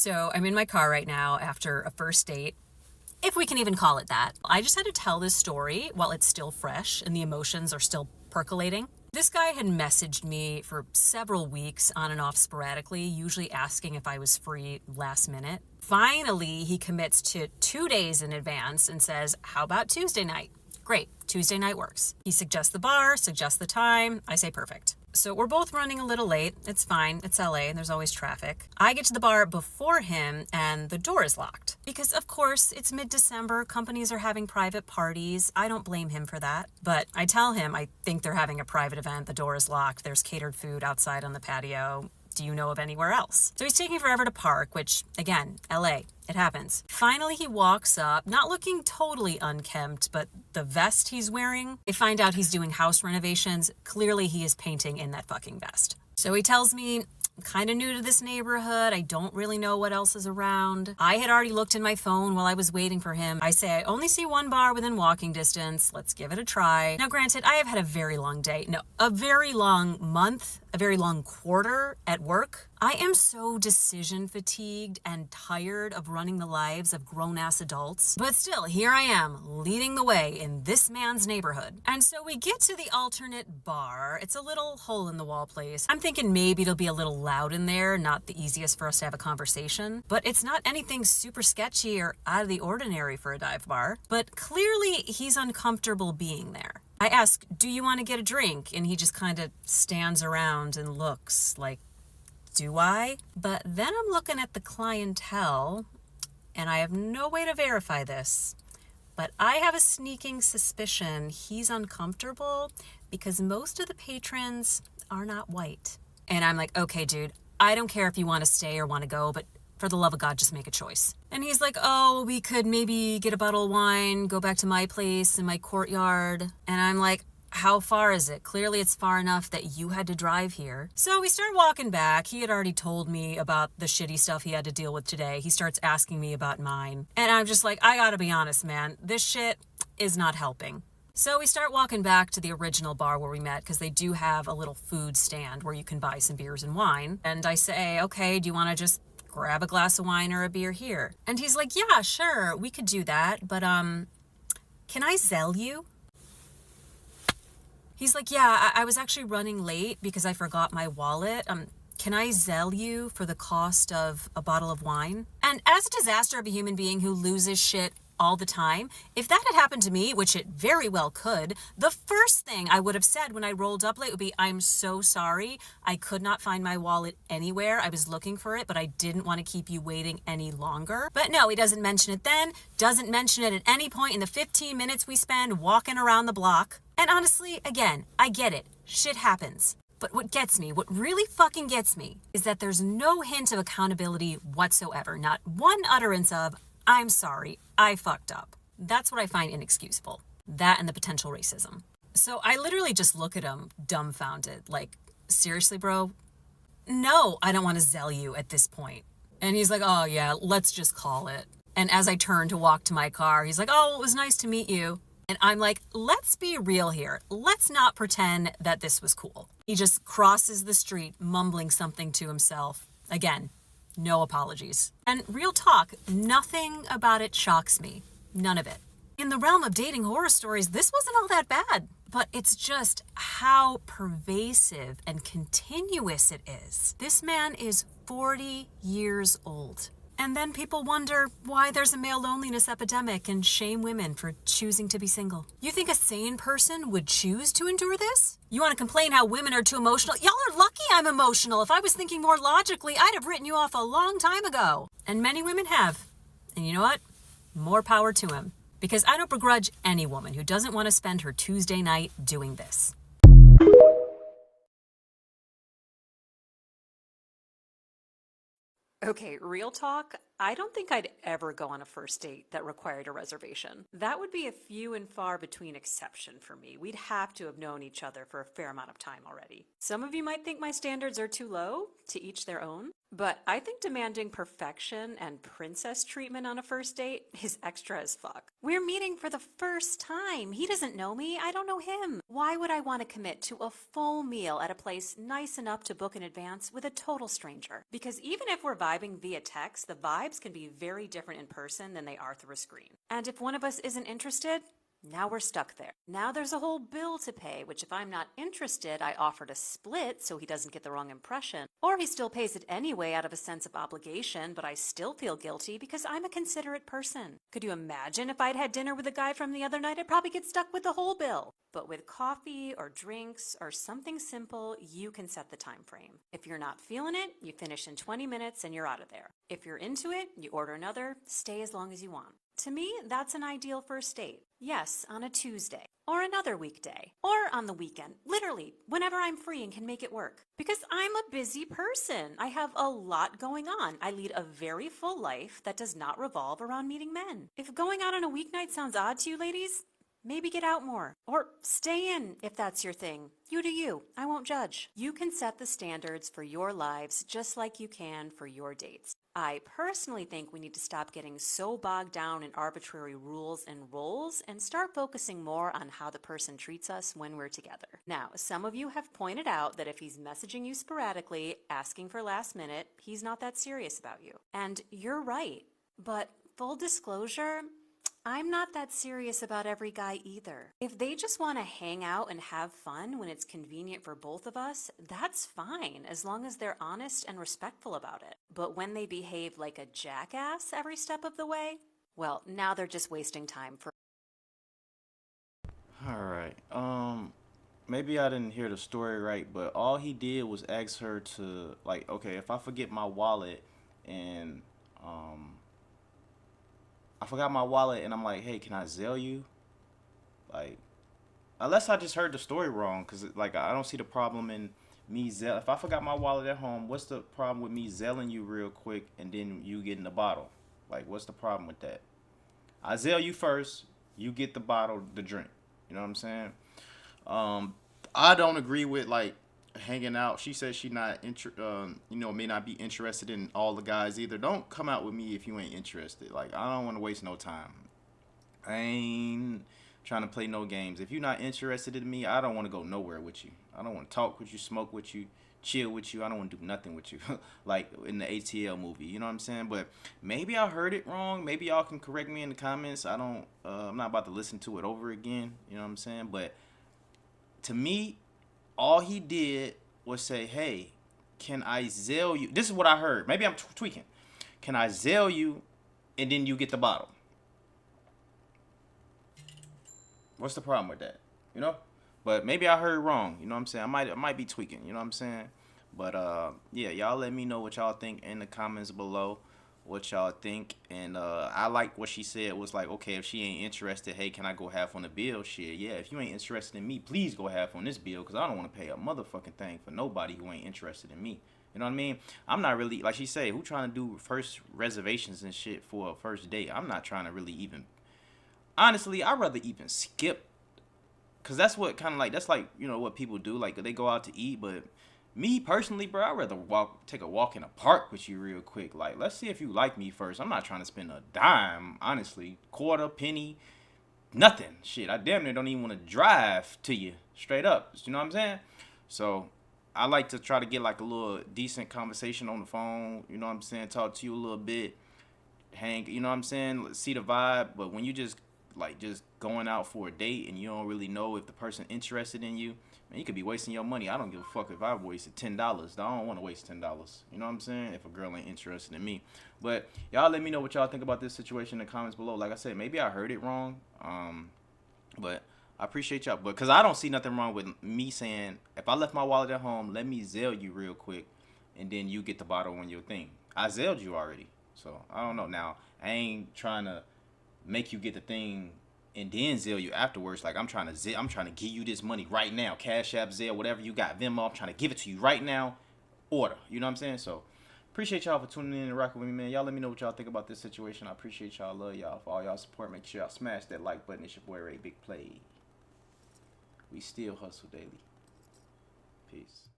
So I'm in my car right now after a first date, if we can even call it that. I just had to tell this story while it's still fresh and the emotions are still percolating. This guy had messaged me for several weeks on and off sporadically, usually asking if I was free last minute. Finally, he commits to 2 days in advance and says, how about Tuesday night? Great, Tuesday night works. He suggests the bar, suggests the time. I say perfect. So we're both running a little late. It's fine. It's LA. There's always traffic. I get to the bar before him and the door is locked. Because of course it's mid-December. Companies are having private parties. I don't blame him for that. But I tell him I think they're having a private event. The door is locked. There's catered food outside on the patio. Do you know of anywhere else? So he's taking forever to park, which again, LA, it happens. Finally, he walks up, not looking totally unkempt, but the vest he's wearing, I find out he's doing house renovations. Clearly he is painting in that fucking vest. So he tells me, I'm kind of new to this neighborhood. I don't really know what else is around. I had already looked in my phone while I was waiting for him. I say, I only see one bar within walking distance. Let's give it a try. Now, granted, I have had a very long day. No, a very long month, a very long quarter at work. I am so decision fatigued and tired of running the lives of grown-ass adults. But still, here I am, leading the way in this man's neighborhood. And so we get to the alternate bar. It's a little hole-in-the-wall place. I'm thinking maybe it'll be a little loud in there, not the easiest for us to have a conversation. But it's not anything super sketchy or out of the ordinary for a dive bar. But clearly, he's uncomfortable being there. I ask, do you want to get a drink? And he just kind of stands around and looks like, do I? But then I'm looking at the clientele, and I have no way to verify this, but I have a sneaking suspicion he's uncomfortable because most of the patrons are not white. And I'm like, okay, dude, I don't care if you want to stay or want to go, but for the love of God, just make a choice. And he's like, oh, we could maybe get a bottle of wine, go back to my place in my courtyard. And I'm like, how far is it? Clearly it's far enough that you had to drive here. So we start walking back. He had already told me about the shitty stuff he had to deal with today. He starts asking me about mine. And I'm just like, I gotta be honest, man. This shit is not helping. So we start walking back to the original bar where we met because they do have a little food stand where you can buy some beers and wine. And I say, okay, do you want to just grab a glass of wine or a beer here? And he's like, yeah, sure, we could do that. But can I Zelle you? He's like, yeah, I was actually running late because I forgot my wallet. Can I Zelle you for the cost of a bottle of wine? And as a disaster of a human being who loses shit all the time, if that had happened to me, which it very well could, the first thing I would have said when I rolled up late would be, I'm so sorry. I could not find my wallet anywhere. I was looking for it, but I didn't want to keep you waiting any longer. But no, he doesn't mention it then, doesn't mention it at any point in the 15 minutes we spend walking around the block. And honestly, again, I get it. Shit happens. But what gets me, what really fucking gets me, is that there's no hint of accountability whatsoever. Not one utterance of, I'm sorry, I fucked up. That's what I find inexcusable. That and the potential racism. So I literally just look at him dumbfounded. Like, seriously, bro? No, I don't want to Zelle you at this point. And he's like, oh yeah, let's just call it. And as I turn to walk to my car, he's like, oh, it was nice to meet you. And I'm like, let's be real here. Let's not pretend that this was cool. He just crosses the street, mumbling something to himself. Again, no apologies. And real talk, nothing about it shocks me. None of it. In the realm of dating horror stories, this wasn't all that bad. But it's just how pervasive and continuous it is. This man is 40 years old. And then people wonder why there's a male loneliness epidemic and shame women for choosing to be single. You think a sane person would choose to endure this? You want to complain how women are too emotional? Y'all are lucky I'm emotional. If I was thinking more logically, I'd have written you off a long time ago. And many women have. And you know what? More power to him. Because I don't begrudge any woman who doesn't want to spend her Tuesday night doing this. Okay, real talk, I don't think I'd ever go on a first date that required a reservation. That would be a few and far between exception for me. We'd have to have known each other for a fair amount of time already. Some of you might think my standards are too low, to each their own. But I think demanding perfection and princess treatment on a first date is extra as fuck. We're meeting for the first time. He doesn't know me. I don't know him. Why would I want to commit to a full meal at a place nice enough to book in advance with a total stranger? Because even if we're vibing via text, the vibes can be very different in person than they are through a screen. And if one of us isn't interested, now we're stuck there. Now there's a whole bill to pay, which if I'm not interested, I offer to split so he doesn't get the wrong impression. Or he still pays it anyway out of a sense of obligation, but I still feel guilty because I'm a considerate person. Could you imagine if I'd had dinner with a guy from the other night? I'd probably get stuck with the whole bill. But with coffee or drinks or something simple, you can set the time frame. If you're not feeling it, you finish in 20 minutes and you're out of there. If you're into it, you order another, stay as long as you want. To me, that's an ideal first date. Yes, on a Tuesday, or another weekday, or on the weekend. Literally, whenever I'm free and can make it work. Because I'm a busy person. I have a lot going on. I lead a very full life that does not revolve around meeting men. If going out on a weeknight sounds odd to you ladies, maybe get out more. Or stay in if that's your thing. You do you. I won't judge. You can set the standards for your lives just like you can for your dates. I personally think we need to stop getting so bogged down in arbitrary rules and roles and start focusing more on how the person treats us when we're together. Now, some of you have pointed out that if he's messaging you sporadically, asking for last minute, he's not that serious about you. And you're right. But full disclosure, I'm not that serious about every guy either. If they just want to hang out and have fun when it's convenient for both of us, that's fine, as long as they're honest and respectful about it. But when they behave like a jackass every step of the way, well, now they're just wasting time for... All right. Maybe I didn't hear the story right, but all he did was ask her to like, okay, if I forget my wallet and um I forgot my wallet and I'm like, hey, can I Zelle you? Like, unless I just heard the story wrong, cause like I don't see the problem in me Zelle. If I forgot my wallet at home, what's the problem with me Zelling you real quick and then you getting the bottle? Like, what's the problem with that? I Zelle you first, you get the bottle, the drink. You know what I'm saying? Um, I don't agree with like hanging out. She says she not may not be interested in all the guys either. Don't come out with me if you ain't interested. Like I don't want to waste no time. I ain't trying to play no games. If you're not interested in me, I don't want to go nowhere with you. I don't want to talk with you, smoke with you, chill with you. I don't want to do nothing with you. Like in the ATL movie, you know what I'm saying? But maybe I heard it wrong. Maybe y'all can correct me in the comments. I'm not about to listen to it over again. You know what I'm saying? But to me, all he did was say, "Hey, can I Zelle you?" This is what I heard. Maybe I'm tweaking. Can I Zelle you, and then you get the bottle? What's the problem with that? You know? But maybe I heard wrong. You know what I'm saying? I might be tweaking. You know what I'm saying? But yeah, y'all let me know what y'all think in the comments below. What y'all think? And I like what she said was like, okay, if she ain't interested, hey, can I go half on the bill? Shit, yeah. If you ain't interested in me, please go half on this bill, because I don't want to pay a motherfucking thing for nobody who ain't interested in me. You know what I mean? I'm not really, like she said, who trying to do first reservations and shit for a first date? I'm not trying to really even, honestly, I'd rather even skip, because that's what kind of like, that's like, you know, what people do. Like, they go out to eat, but me personally, bro, I'd rather take a walk in a park with you real quick. Like, let's see if you like me first. I'm not trying to spend a dime, honestly. Quarter, penny, nothing. Shit, I damn near don't even want to drive to you, straight up. You know what I'm saying? So, I like to try to get like a little decent conversation on the phone. You know what I'm saying? Talk to you a little bit. Hang, you know what I'm saying? Let's see the vibe. But when you just going out for a date and you don't really know if the person interested in you, man, you could be wasting your money. I don't give a fuck if I wasted $10. I don't want to waste $10. You know what I'm saying? If a girl ain't interested in me. But y'all let me know what y'all think about this situation in the comments below. Like I said, maybe I heard it wrong. But I appreciate y'all. But because I don't see nothing wrong with me saying, if I left my wallet at home, let me Zelle you real quick, and then you get the bottle on your thing. I Zelled you already. So I don't know. Now, I ain't trying to make you get the thing and then Zelle you afterwards. Like, I'm trying to give you this money right now. Cash App, Zelle, whatever you got, Venmo, I'm trying to give it to you right now. Order. You know what I'm saying? So Appreciate y'all for tuning in and rocking with me, man. Y'all let me know what y'all think about this situation. I appreciate y'all. Love y'all for all y'all support. Make sure y'all smash that like button. It's your boy Ray Big Play. We still hustle daily. Peace.